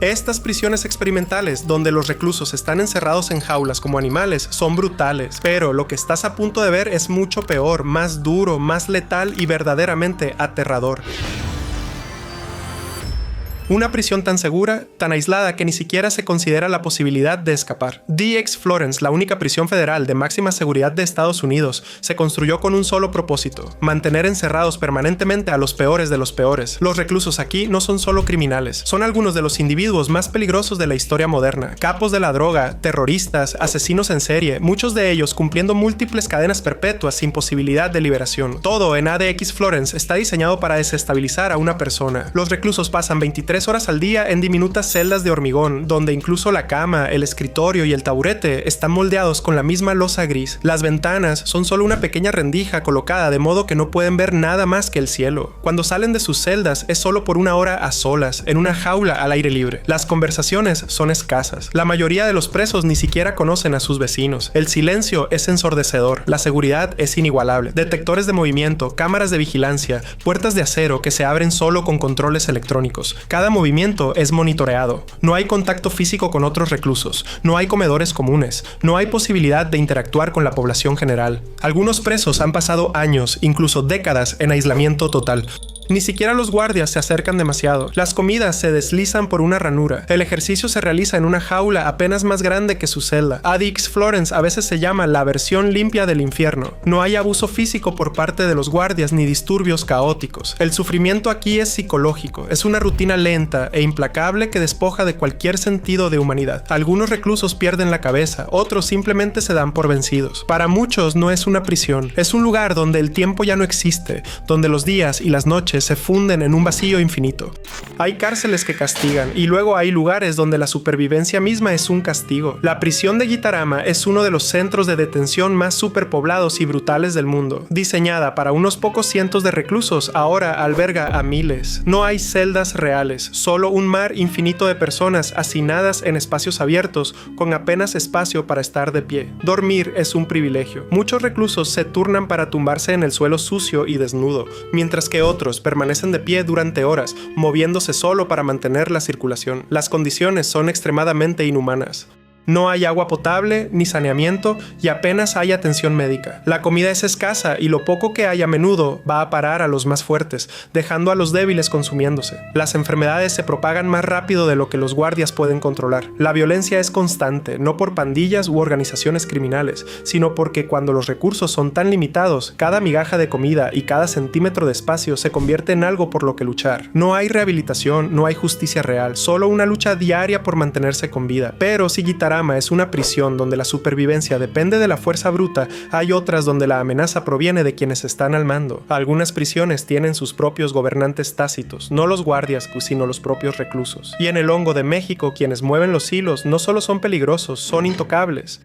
Estas prisiones experimentales, donde los reclusos están encerrados en jaulas como animales, son brutales, pero lo que estás a punto de ver es mucho peor, más duro, más letal y verdaderamente aterrador. Una prisión tan segura, tan aislada que ni siquiera se considera la posibilidad de escapar. DX Florence, la única prisión federal de máxima seguridad de Estados Unidos, se construyó con un solo propósito: mantener encerrados permanentemente a los peores de los peores. Los reclusos aquí no son solo criminales, son algunos de los individuos más peligrosos de la historia moderna. Capos de la droga, terroristas, asesinos en serie, muchos de ellos cumpliendo múltiples cadenas perpetuas sin posibilidad de liberación. Todo en ADX Florence está diseñado para desestabilizar a una persona. Los reclusos pasan 23 horas al día en diminutas celdas de hormigón, donde incluso la cama, el escritorio y el taburete están moldeados con la misma losa gris. Las ventanas son solo una pequeña rendija colocada de modo que no pueden ver nada más que el cielo. Cuando salen de sus celdas es solo por una hora a solas, en una jaula al aire libre. Las conversaciones son escasas. La mayoría de los presos ni siquiera conocen a sus vecinos. El silencio es ensordecedor. La seguridad es inigualable. Detectores de movimiento, cámaras de vigilancia, puertas de acero que se abren solo con controles electrónicos. Cada movimiento es monitoreado. No hay contacto físico con otros reclusos. No hay comedores comunes. No hay posibilidad de interactuar con la población general. Algunos presos han pasado años, incluso décadas, en aislamiento total. Ni siquiera los guardias se acercan demasiado. Las comidas se deslizan por una ranura. El ejercicio se realiza en una jaula apenas más grande que su celda. ADX Florence a veces se llama la versión limpia del infierno. No hay abuso físico por parte de los guardias ni disturbios caóticos. El sufrimiento aquí es psicológico. Es una rutina lenta e implacable que despoja de cualquier sentido de humanidad. Algunos reclusos pierden la cabeza, otros simplemente se dan por vencidos. Para muchos no es una prisión. Es un lugar donde el tiempo ya no existe, donde los días y las noches se funden en un vacío infinito. Hay cárceles que castigan y luego hay lugares donde la supervivencia misma es un castigo. La prisión de Gitarama es uno de los centros de detención más superpoblados y brutales del mundo. Diseñada para unos pocos cientos de reclusos, ahora alberga a miles. No hay celdas reales, solo un mar infinito de personas hacinadas en espacios abiertos con apenas espacio para estar de pie. Dormir es un privilegio. Muchos reclusos se turnan para tumbarse en el suelo sucio y desnudo, mientras que otros permanecen de pie durante horas, moviéndose solo para mantener la circulación. Las condiciones son extremadamente inhumanas. No hay agua potable, ni saneamiento, y apenas hay atención médica. La comida es escasa y lo poco que hay a menudo va a parar a los más fuertes, dejando a los débiles consumiéndose. Las enfermedades se propagan más rápido de lo que los guardias pueden controlar. La violencia es constante, no por pandillas u organizaciones criminales, sino porque cuando los recursos son tan limitados, cada migaja de comida y cada centímetro de espacio se convierte en algo por lo que luchar. No hay rehabilitación, no hay justicia real, solo una lucha diaria por mantenerse con vida. Pero si Gitarama es una prisión donde la supervivencia depende de la fuerza bruta, hay otras donde la amenaza proviene de quienes están al mando. Algunas prisiones tienen sus propios gobernantes tácitos, no los guardias, sino los propios reclusos. Y en el hongo de México, quienes mueven los hilos no solo son peligrosos, son intocables.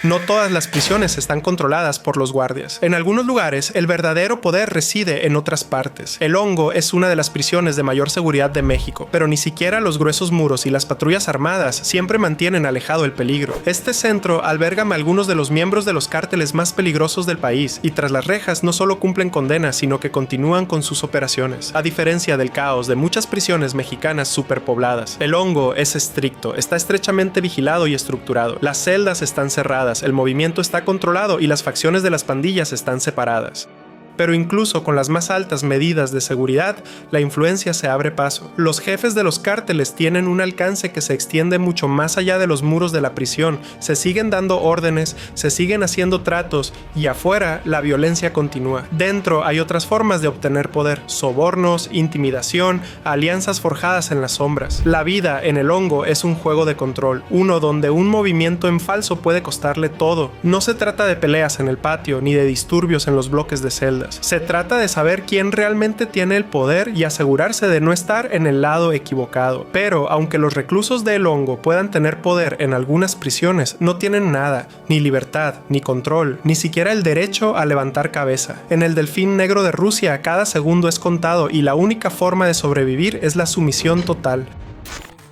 No todas las prisiones están controladas por los guardias. En algunos lugares, el verdadero poder reside en otras partes. El hongo es una de las prisiones de mayor seguridad de México, pero ni siquiera los gruesos muros y las patrullas armadas siempre mantienen alejado el peligro. Este centro alberga a algunos de los miembros de los cárteles más peligrosos del país, y tras las rejas no solo cumplen condenas, sino que continúan con sus operaciones. A diferencia del caos de muchas prisiones mexicanas superpobladas, el hongo es estricto, está estrechamente vigilado y estructurado. Las celdas están cerradas, el movimiento está controlado y las facciones de las pandillas están separadas. Pero incluso con las más altas medidas de seguridad, la influencia se abre paso. Los jefes de los cárteles tienen un alcance que se extiende mucho más allá de los muros de la prisión. Se siguen dando órdenes, se siguen haciendo tratos y afuera la violencia continúa. Dentro hay otras formas de obtener poder: sobornos, intimidación, alianzas forjadas en las sombras. La vida en el hongo es un juego de control, uno donde un movimiento en falso puede costarle todo. No se trata de peleas en el patio ni de disturbios en los bloques de celda. Se trata de saber quién realmente tiene el poder y asegurarse de no estar en el lado equivocado. Pero aunque los reclusos del hongo puedan tener poder en algunas prisiones, no tienen nada, ni libertad, ni control, ni siquiera el derecho a levantar cabeza. En el Delfín Negro de Rusia, cada segundo es contado y la única forma de sobrevivir es la sumisión total.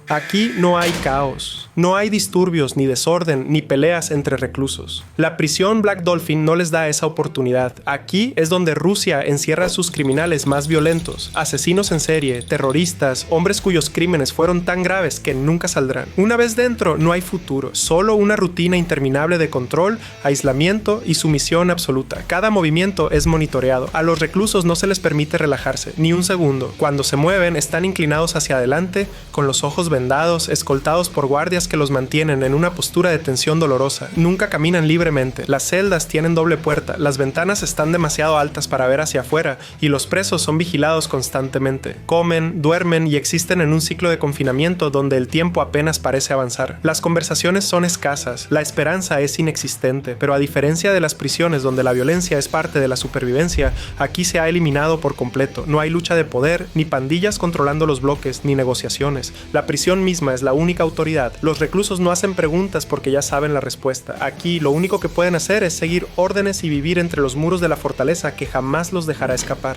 Aquí no hay caos, no hay disturbios, ni desorden, ni peleas entre reclusos. La prisión Black Dolphin no les da esa oportunidad. Aquí es donde Rusia encierra a sus criminales más violentos, asesinos en serie, terroristas, hombres cuyos crímenes fueron tan graves que nunca saldrán. Una vez dentro, no hay futuro, solo una rutina interminable de control, aislamiento y sumisión absoluta. Cada movimiento es monitoreado. A los reclusos no se les permite relajarse, ni un segundo. Cuando se mueven, están inclinados hacia adelante, con los ojos vendados, escoltados por guardias que los mantienen en una postura de tensión dolorosa. Nunca caminan libremente. Las celdas tienen doble puerta, las ventanas están demasiado altas para ver hacia afuera y los presos son vigilados constantemente. Comen, duermen y existen en un ciclo de confinamiento donde el tiempo apenas parece avanzar. Las conversaciones son escasas, la esperanza es inexistente, pero a diferencia de las prisiones donde la violencia es parte de la supervivencia, aquí se ha eliminado por completo. No hay lucha de poder, ni pandillas controlando los bloques, ni negociaciones. La prisión misma es la única autoridad. Los reclusos no hacen preguntas porque ya saben la respuesta. Aquí lo único que pueden hacer es seguir órdenes y vivir entre los muros de la fortaleza que jamás los dejará escapar.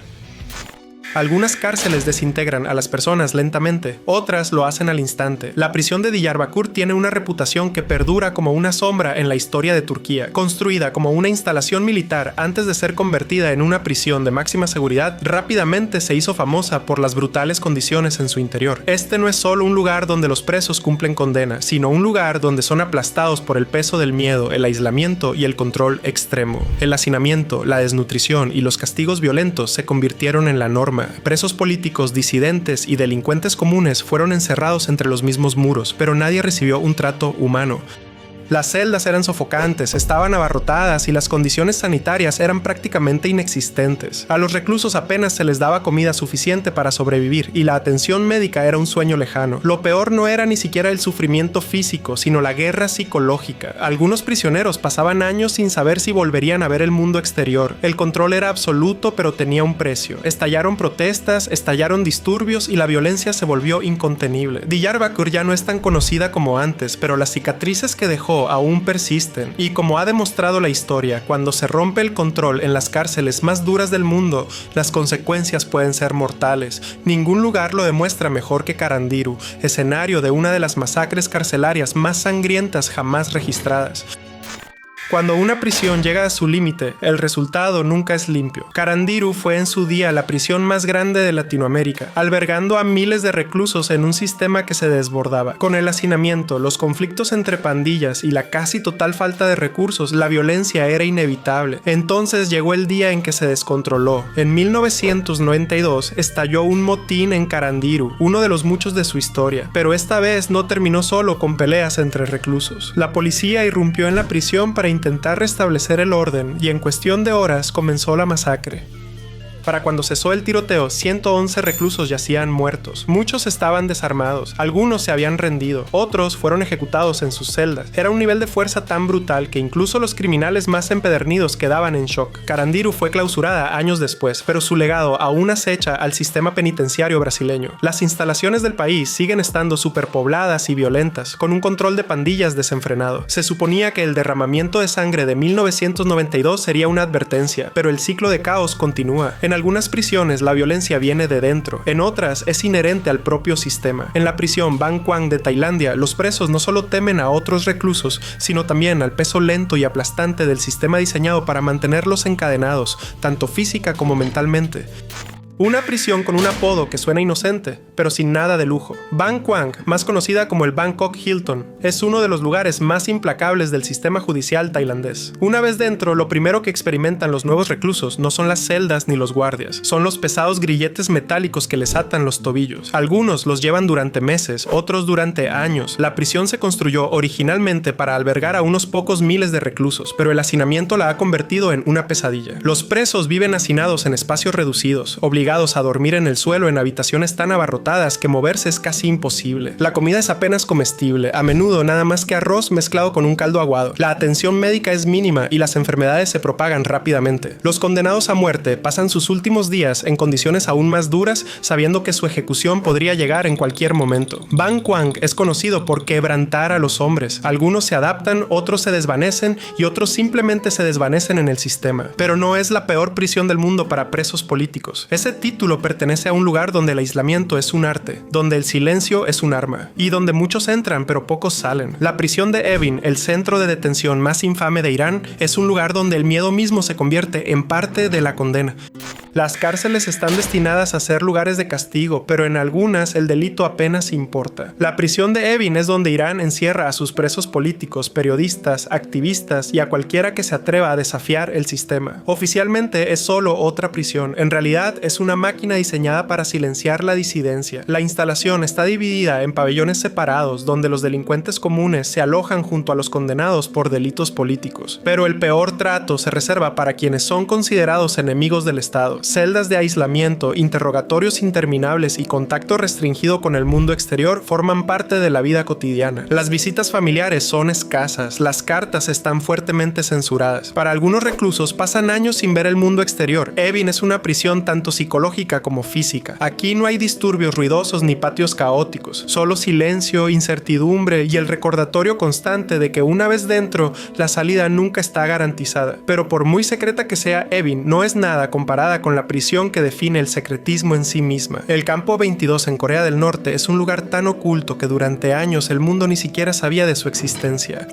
Algunas cárceles desintegran a las personas lentamente, otras lo hacen al instante. La prisión de Diyarbakır tiene una reputación que perdura como una sombra en la historia de Turquía. Construida como una instalación militar antes de ser convertida en una prisión de máxima seguridad, rápidamente se hizo famosa por las brutales condiciones en su interior. Este no es solo un lugar donde los presos cumplen condena, sino un lugar donde son aplastados por el peso del miedo, el aislamiento y el control extremo. El hacinamiento, la desnutrición y los castigos violentos se convirtieron en la norma. Presos políticos, disidentes y delincuentes comunes fueron encerrados entre los mismos muros, pero nadie recibió un trato humano. Las celdas eran sofocantes, estaban abarrotadas y las condiciones sanitarias eran prácticamente inexistentes. A los reclusos apenas se les daba comida suficiente para sobrevivir y la atención médica era un sueño lejano. Lo peor no era ni siquiera el sufrimiento físico, sino la guerra psicológica. Algunos prisioneros pasaban años sin saber si volverían a ver el mundo exterior. El control era absoluto, pero tenía un precio. Estallaron protestas, estallaron disturbios y la violencia se volvió incontenible. Diyarbakır ya no es tan conocida como antes, pero las cicatrices que dejó aún persisten, y como ha demostrado la historia, cuando se rompe el control en las cárceles más duras del mundo, las consecuencias pueden ser mortales. Ningún lugar lo demuestra mejor que Carandiru, escenario de una de las masacres carcelarias más sangrientas jamás registradas. Cuando una prisión llega a su límite, el resultado nunca es limpio. Carandiru fue en su día la prisión más grande de Latinoamérica, albergando a miles de reclusos en un sistema que se desbordaba. Con el hacinamiento, los conflictos entre pandillas y la casi total falta de recursos, la violencia era inevitable. Entonces llegó el día en que se descontroló. En 1992 estalló un motín en Carandiru, uno de los muchos de su historia, pero esta vez no terminó solo con peleas entre reclusos. La policía irrumpió en la prisión para intentar restablecer el orden y en cuestión de horas comenzó la masacre. Para cuando cesó el tiroteo, 111 reclusos yacían muertos. Muchos estaban desarmados, algunos se habían rendido, otros fueron ejecutados en sus celdas. Era un nivel de fuerza tan brutal que incluso los criminales más empedernidos quedaban en shock. Carandiru fue clausurada años después, pero su legado aún acecha al sistema penitenciario brasileño. Las instalaciones del país siguen estando superpobladas y violentas, con un control de pandillas desenfrenado. Se suponía que el derramamiento de sangre de 1992 sería una advertencia, pero el ciclo de caos continúa. En algunas prisiones la violencia viene de dentro, en otras es inherente al propio sistema. En la prisión Ban Quang de Tailandia, los presos no solo temen a otros reclusos, sino también al peso lento y aplastante del sistema diseñado para mantenerlos encadenados, tanto física como mentalmente. Una prisión con un apodo que suena inocente, pero sin nada de lujo. Ban Quang, más conocida como el Bangkok Hilton, es uno de los lugares más implacables del sistema judicial tailandés. Una vez dentro, lo primero que experimentan los nuevos reclusos no son las celdas ni los guardias, son los pesados grilletes metálicos que les atan los tobillos. Algunos los llevan durante meses, otros durante años. La prisión se construyó originalmente para albergar a unos pocos miles de reclusos, pero el hacinamiento la ha convertido en una pesadilla. Los presos viven hacinados en espacios reducidos, obligados a dormir en el suelo en habitaciones tan abarrotadas que moverse es casi imposible. La comida es apenas comestible, a menudo nada más que arroz mezclado con un caldo aguado. La atención médica es mínima y las enfermedades se propagan rápidamente. Los condenados a muerte pasan sus últimos días en condiciones aún más duras, sabiendo que su ejecución podría llegar en cualquier momento. Ban Quang es conocido por quebrantar a los hombres. Algunos se adaptan, otros se desvanecen y otros simplemente se desvanecen en el sistema. Pero no es la peor prisión del mundo para presos políticos. Ese título pertenece a un lugar donde el aislamiento es un arte, donde el silencio es un arma, y donde muchos entran pero pocos salen. La prisión de Evin, el centro de detención más infame de Irán, es un lugar donde el miedo mismo se convierte en parte de la condena. Las cárceles están destinadas a ser lugares de castigo, pero en algunas el delito apenas importa. La prisión de Evin es donde Irán encierra a sus presos políticos, periodistas, activistas y a cualquiera que se atreva a desafiar el sistema. Oficialmente es solo otra prisión, en realidad es una máquina diseñada para silenciar la disidencia. La instalación está dividida en pabellones separados donde los delincuentes comunes se alojan junto a los condenados por delitos políticos. Pero el peor trato se reserva para quienes son considerados enemigos del Estado. Celdas de aislamiento, interrogatorios interminables y contacto restringido con el mundo exterior forman parte de la vida cotidiana. Las visitas familiares son escasas, las cartas están fuertemente censuradas. Para algunos reclusos pasan años sin ver el mundo exterior. Evin es una prisión tanto psicológica como física. Aquí no hay disturbios ruidosos ni patios caóticos, solo silencio, incertidumbre y el recordatorio constante de que una vez dentro, la salida nunca está garantizada. Pero por muy secreta que sea Evin, no es nada comparada con la prisión que define el secretismo en sí misma. El campo 22 en Corea del Norte es un lugar tan oculto que durante años el mundo ni siquiera sabía de su existencia.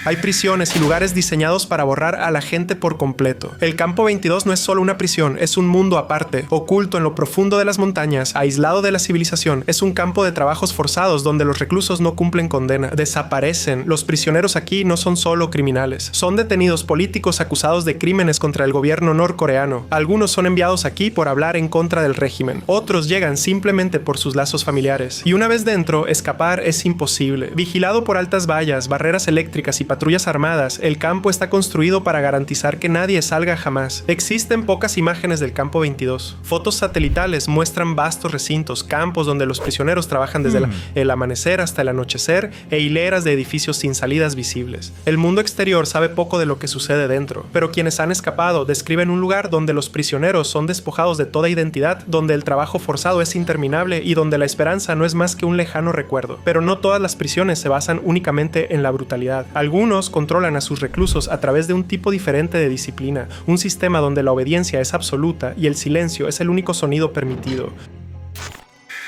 Hay prisiones y lugares diseñados para borrar a la gente por completo. El campo 22 no es solo una prisión, es un mundo aparte, oculto en lo profundo de las montañas, aislado de la civilización. Es un campo de trabajos forzados donde los reclusos no cumplen condena, desaparecen. Los prisioneros aquí no son solo criminales, son detenidos políticos acusados de crímenes contra el gobierno norcoreano. Algunos son enviados aquí por hablar en contra del régimen, otros llegan simplemente por sus lazos familiares. Y una vez dentro, escapar es imposible. Vigilado por altas vallas, barreras eléctricas y patrullas armadas, el campo está construido para garantizar que nadie salga jamás. Existen pocas imágenes del campo 22. Fotos satelitales muestran vastos recintos, campos donde los prisioneros trabajan desde el amanecer hasta el anochecer e hileras de edificios sin salidas visibles. El mundo exterior sabe poco de lo que sucede dentro, pero quienes han escapado describen un lugar donde los prisioneros son despojados de toda identidad, donde el trabajo forzado es interminable y donde la esperanza no es más que un lejano recuerdo. Pero no todas las prisiones se basan únicamente en la brutalidad. Algunos controlan a sus reclusos a través de un tipo diferente de disciplina, un sistema donde la obediencia es absoluta y el silencio es el único sonido permitido.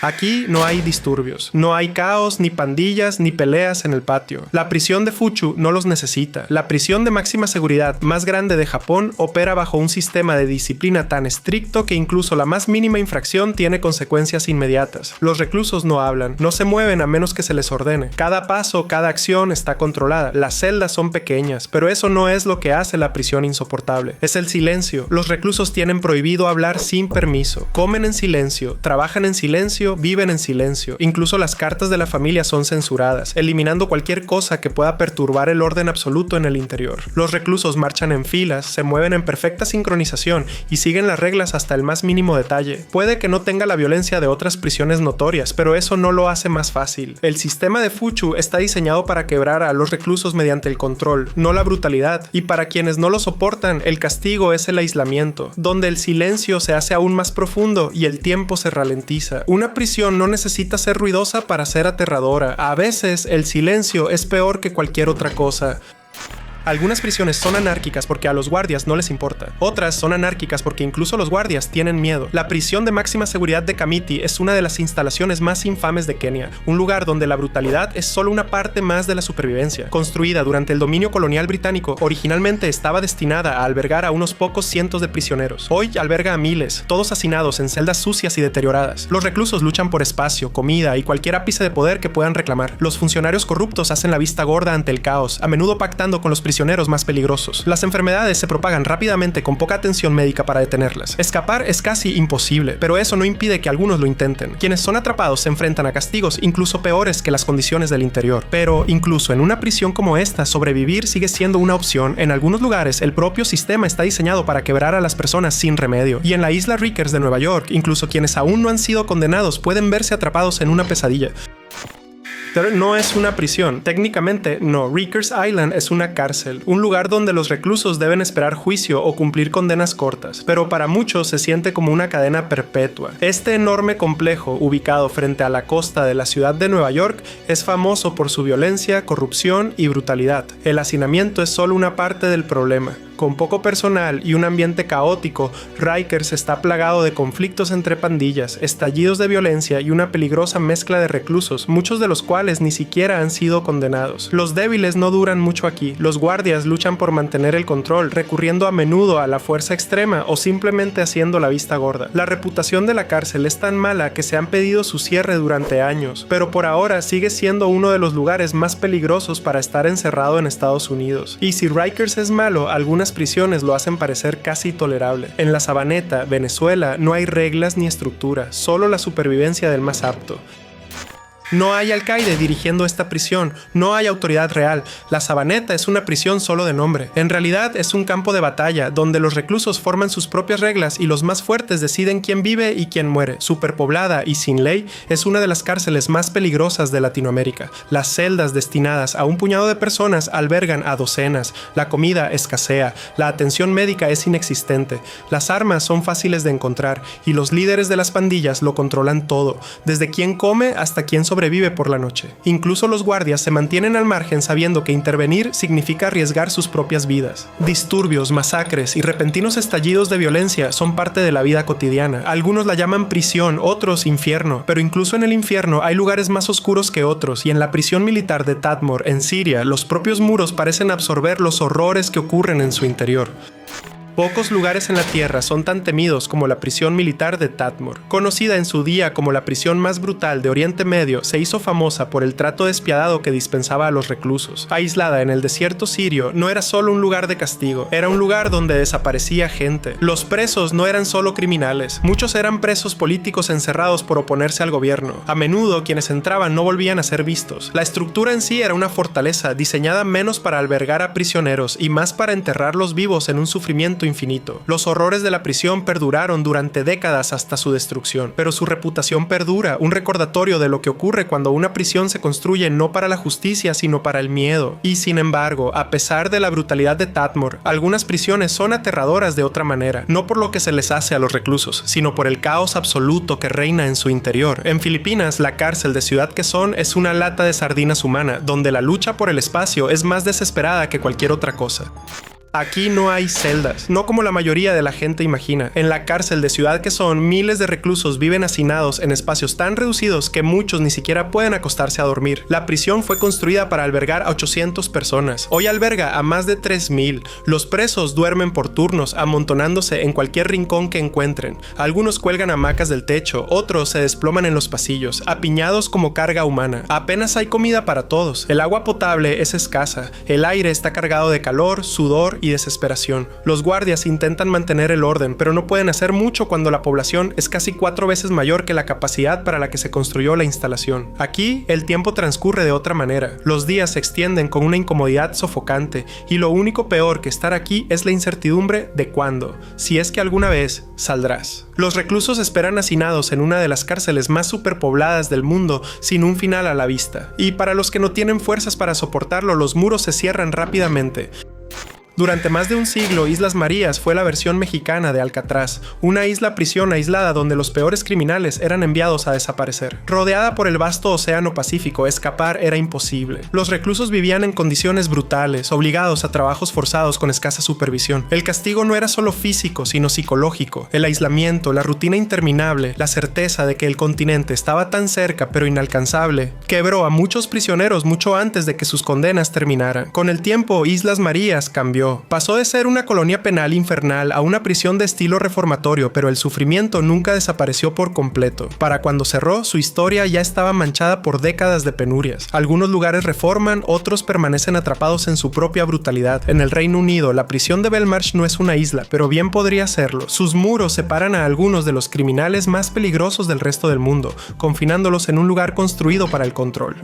Aquí no hay disturbios, no hay caos, ni pandillas, ni peleas en el patio. La prisión de Fuchu no los necesita. La prisión de máxima seguridad más grande de Japón opera bajo un sistema de disciplina tan estricto que incluso la más mínima infracción tiene consecuencias inmediatas. Los reclusos no hablan, no se mueven a menos que se les ordene. Cada paso, cada acción está controlada. Las celdas son pequeñas, pero eso no es lo que hace la prisión insoportable. Es el silencio. Los reclusos tienen prohibido hablar sin permiso. Comen en silencio, trabajan en silencio, viven en silencio. Incluso las cartas de la familia son censuradas, eliminando cualquier cosa que pueda perturbar el orden absoluto en el interior. Los reclusos marchan en filas, se mueven en perfecta sincronización y siguen las reglas hasta el más mínimo detalle. Puede que no tenga la violencia de otras prisiones notorias, pero eso no lo hace más fácil. El sistema de Fuchu está diseñado para quebrar a los reclusos mediante el control, no la brutalidad. Y para quienes no lo soportan, el castigo es el aislamiento, donde el silencio se hace aún más profundo y el tiempo se ralentiza. Una prisión no necesita ser ruidosa para ser aterradora. A veces el silencio es peor que cualquier otra cosa. Algunas prisiones son anárquicas porque a los guardias no les importa. Otras son anárquicas porque incluso los guardias tienen miedo. La prisión de máxima seguridad de Kamiti es una de las instalaciones más infames de Kenia, un lugar donde la brutalidad es solo una parte más de la supervivencia. Construida durante el dominio colonial británico, originalmente estaba destinada a albergar a unos pocos cientos de prisioneros. Hoy alberga a miles, todos hacinados en celdas sucias y deterioradas. Los reclusos luchan por espacio, comida y cualquier ápice de poder que puedan reclamar. Los funcionarios corruptos hacen la vista gorda ante el caos, a menudo pactando con los prisioneros más peligrosos. Las enfermedades se propagan rápidamente con poca atención médica para detenerlas. Escapar es casi imposible, pero eso no impide que algunos lo intenten. Quienes son atrapados se enfrentan a castigos incluso peores que las condiciones del interior. Pero incluso en una prisión como esta, sobrevivir sigue siendo una opción. En algunos lugares, el propio sistema está diseñado para quebrar a las personas sin remedio. Y en la isla Rikers de Nueva York, incluso quienes aún no han sido condenados pueden verse atrapados en una pesadilla. Pero no es una prisión, técnicamente no. Rikers Island es una cárcel, un lugar donde los reclusos deben esperar juicio o cumplir condenas cortas, pero para muchos se siente como una cadena perpetua. Este enorme complejo, ubicado frente a la costa de la ciudad de Nueva York, es famoso por su violencia, corrupción y brutalidad. El hacinamiento es solo una parte del problema. Con poco personal y un ambiente caótico, Rikers está plagado de conflictos entre pandillas, estallidos de violencia y una peligrosa mezcla de reclusos, muchos de los cuales ni siquiera han sido condenados. Los débiles no duran mucho aquí, los guardias luchan por mantener el control, recurriendo a menudo a la fuerza extrema o simplemente haciendo la vista gorda. La reputación de la cárcel es tan mala que se han pedido su cierre durante años, pero por ahora sigue siendo uno de los lugares más peligrosos para estar encerrado en Estados Unidos. Y si Rikers es malo, algunas prisiones lo hacen parecer casi tolerable. En la Sabaneta, Venezuela, no hay reglas ni estructura, solo la supervivencia del más apto. No hay alcaide dirigiendo esta prisión, no hay autoridad real. La Sabaneta es una prisión solo de nombre. En realidad es un campo de batalla, donde los reclusos forman sus propias reglas y los más fuertes deciden quién vive y quién muere. Superpoblada y sin ley, es una de las cárceles más peligrosas de Latinoamérica. Las celdas destinadas a un puñado de personas albergan a docenas, la comida escasea, la atención médica es inexistente, las armas son fáciles de encontrar y los líderes de las pandillas lo controlan todo, desde quién come hasta quién sobrevive por la noche. Incluso los guardias se mantienen al margen sabiendo que intervenir significa arriesgar sus propias vidas. Disturbios, masacres y repentinos estallidos de violencia son parte de la vida cotidiana. Algunos la llaman prisión, otros infierno, pero incluso en el infierno hay lugares más oscuros que otros, y en la prisión militar de Tadmor, en Siria, los propios muros parecen absorber los horrores que ocurren en su interior. Pocos lugares en la tierra son tan temidos como la prisión militar de Tadmor. Conocida en su día como la prisión más brutal de Oriente Medio, se hizo famosa por el trato despiadado que dispensaba a los reclusos. Aislada en el desierto sirio, no era solo un lugar de castigo, era un lugar donde desaparecía gente. Los presos no eran solo criminales, muchos eran presos políticos encerrados por oponerse al gobierno. A menudo quienes entraban no volvían a ser vistos. La estructura en sí era una fortaleza diseñada menos para albergar a prisioneros y más para enterrarlos vivos en un sufrimiento infinito. Los horrores de la prisión perduraron durante décadas hasta su destrucción, pero su reputación perdura, un recordatorio de lo que ocurre cuando una prisión se construye no para la justicia, sino para el miedo. Y sin embargo, a pesar de la brutalidad de Tadmor, algunas prisiones son aterradoras de otra manera, no por lo que se les hace a los reclusos, sino por el caos absoluto que reina en su interior. En Filipinas, la cárcel de Ciudad Quezón es una lata de sardinas humana, donde la lucha por el espacio es más desesperada que cualquier otra cosa. Aquí no hay celdas, no como la mayoría de la gente imagina. En la cárcel de Ciudad Quezón, miles de reclusos viven hacinados en espacios tan reducidos que muchos ni siquiera pueden acostarse a dormir. La prisión fue construida para albergar a 800 personas. Hoy alberga a más de 3000. Los presos duermen por turnos, amontonándose en cualquier rincón que encuentren. Algunos cuelgan hamacas del techo, otros se desploman en los pasillos, apiñados como carga humana. Apenas hay comida para todos. El agua potable es escasa. El aire está cargado de calor, sudor y desesperación. Los guardias intentan mantener el orden, pero no pueden hacer mucho cuando la población es casi 4 veces mayor que la capacidad para la que se construyó la instalación. Aquí, el tiempo transcurre de otra manera. Los días se extienden con una incomodidad sofocante, y lo único peor que estar aquí es la incertidumbre de cuándo, si es que alguna vez, saldrás. Los reclusos esperan hacinados en una de las cárceles más superpobladas del mundo, sin un final a la vista. Y para los que no tienen fuerzas para soportarlo, los muros se cierran rápidamente. Durante más de un siglo, Islas Marías fue la versión mexicana de Alcatraz, una isla-prisión aislada donde los peores criminales eran enviados a desaparecer. Rodeada por el vasto océano Pacífico, escapar era imposible. Los reclusos vivían en condiciones brutales, obligados a trabajos forzados con escasa supervisión. El castigo no era solo físico, sino psicológico. El aislamiento, la rutina interminable, la certeza de que el continente estaba tan cerca pero inalcanzable, quebró a muchos prisioneros mucho antes de que sus condenas terminaran. Con el tiempo, Islas Marías cambió. Pasó de ser una colonia penal infernal a una prisión de estilo reformatorio, pero el sufrimiento nunca desapareció por completo. Para cuando cerró, su historia ya estaba manchada por décadas de penurias. Algunos lugares reforman, otros permanecen atrapados en su propia brutalidad. En el Reino Unido, la prisión de Belmarsh no es una isla, pero bien podría serlo. Sus muros separan a algunos de los criminales más peligrosos del resto del mundo, confinándolos en un lugar construido para el control.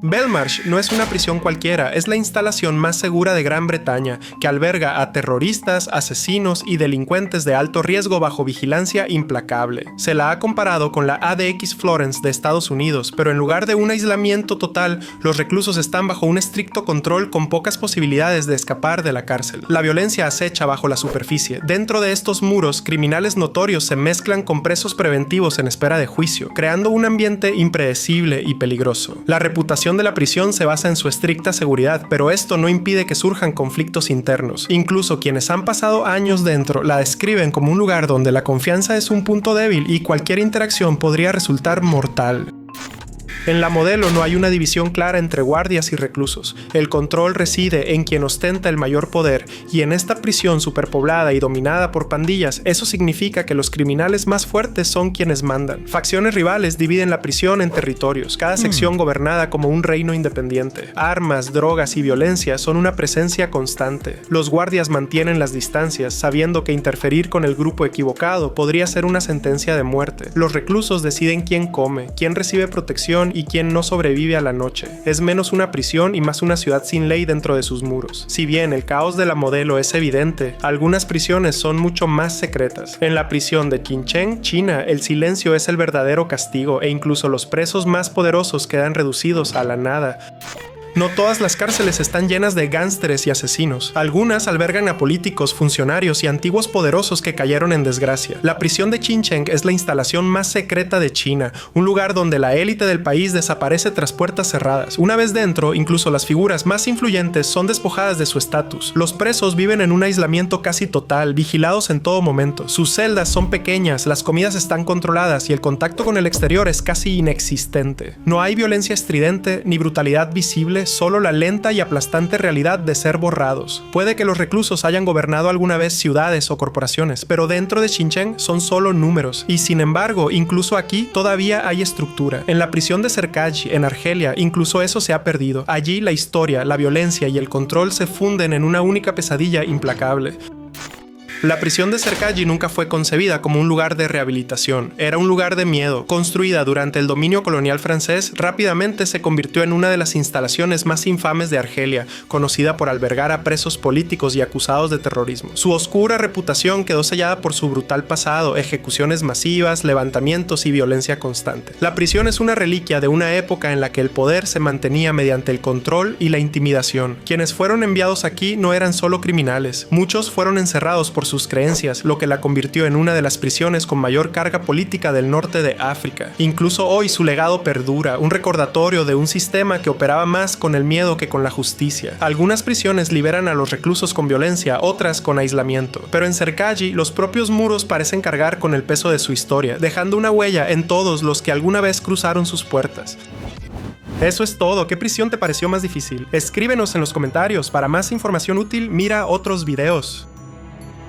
Belmarsh no es una prisión cualquiera, es la instalación más segura de Gran Bretaña, que alberga a terroristas, asesinos y delincuentes de alto riesgo bajo vigilancia implacable. Se la ha comparado con la ADX Florence de Estados Unidos, pero en lugar de un aislamiento total, los reclusos están bajo un estricto control con pocas posibilidades de escapar de la cárcel. La violencia acecha bajo la superficie. Dentro de estos muros, criminales notorios se mezclan con presos preventivos en espera de juicio, creando un ambiente impredecible y peligroso. La reputación reputación de la prisión se basa en su estricta seguridad, pero esto no impide que surjan conflictos internos. Incluso quienes han pasado años dentro la describen como un lugar donde la confianza es un punto débil y cualquier interacción podría resultar mortal. En la Modelo no hay una división clara entre guardias y reclusos. El control reside en quien ostenta el mayor poder, y en esta prisión superpoblada y dominada por pandillas, eso significa que los criminales más fuertes son quienes mandan. Facciones rivales dividen la prisión en territorios, cada sección gobernada como un reino independiente. Armas, drogas y violencia son una presencia constante. Los guardias mantienen las distancias, sabiendo que interferir con el grupo equivocado podría ser una sentencia de muerte. Los reclusos deciden quién come, quién recibe protección y quien no sobrevive a la noche. Es menos una prisión y más una ciudad sin ley dentro de sus muros. Si bien el caos de la Modelo es evidente, algunas prisiones son mucho más secretas. En la prisión de Qincheng, China, el silencio es el verdadero castigo e incluso los presos más poderosos quedan reducidos a la nada. No todas las cárceles están llenas de gánsteres y asesinos. Algunas albergan a políticos, funcionarios y antiguos poderosos que cayeron en desgracia. La prisión de Qincheng es la instalación más secreta de China, un lugar donde la élite del país desaparece tras puertas cerradas. Una vez dentro, incluso las figuras más influyentes son despojadas de su estatus. Los presos viven en un aislamiento casi total, vigilados en todo momento. Sus celdas son pequeñas, las comidas están controladas y el contacto con el exterior es casi inexistente. No hay violencia estridente ni brutalidad visible, solo la lenta y aplastante realidad de ser borrados. Puede que los reclusos hayan gobernado alguna vez ciudades o corporaciones, pero dentro de Qincheng son solo números, y sin embargo, incluso aquí todavía hay estructura. En la prisión de Serkaji, en Argelia, incluso eso se ha perdido. Allí la historia, la violencia y el control se funden en una única pesadilla implacable. La prisión de Serkaji nunca fue concebida como un lugar de rehabilitación, era un lugar de miedo. Construida durante el dominio colonial francés, rápidamente se convirtió en una de las instalaciones más infames de Argelia, conocida por albergar a presos políticos y acusados de terrorismo. Su oscura reputación quedó sellada por su brutal pasado, ejecuciones masivas, levantamientos y violencia constante. La prisión es una reliquia de una época en la que el poder se mantenía mediante el control y la intimidación. Quienes fueron enviados aquí no eran solo criminales, muchos fueron encerrados por sus creencias, lo que la convirtió en una de las prisiones con mayor carga política del norte de África. Incluso hoy su legado perdura, un recordatorio de un sistema que operaba más con el miedo que con la justicia. Algunas prisiones liberan a los reclusos con violencia, otras con aislamiento. Pero en Serkaji, los propios muros parecen cargar con el peso de su historia, dejando una huella en todos los que alguna vez cruzaron sus puertas. Eso es todo. ¿Qué prisión te pareció más difícil? Escríbenos en los comentarios. Para más información útil, mira otros videos.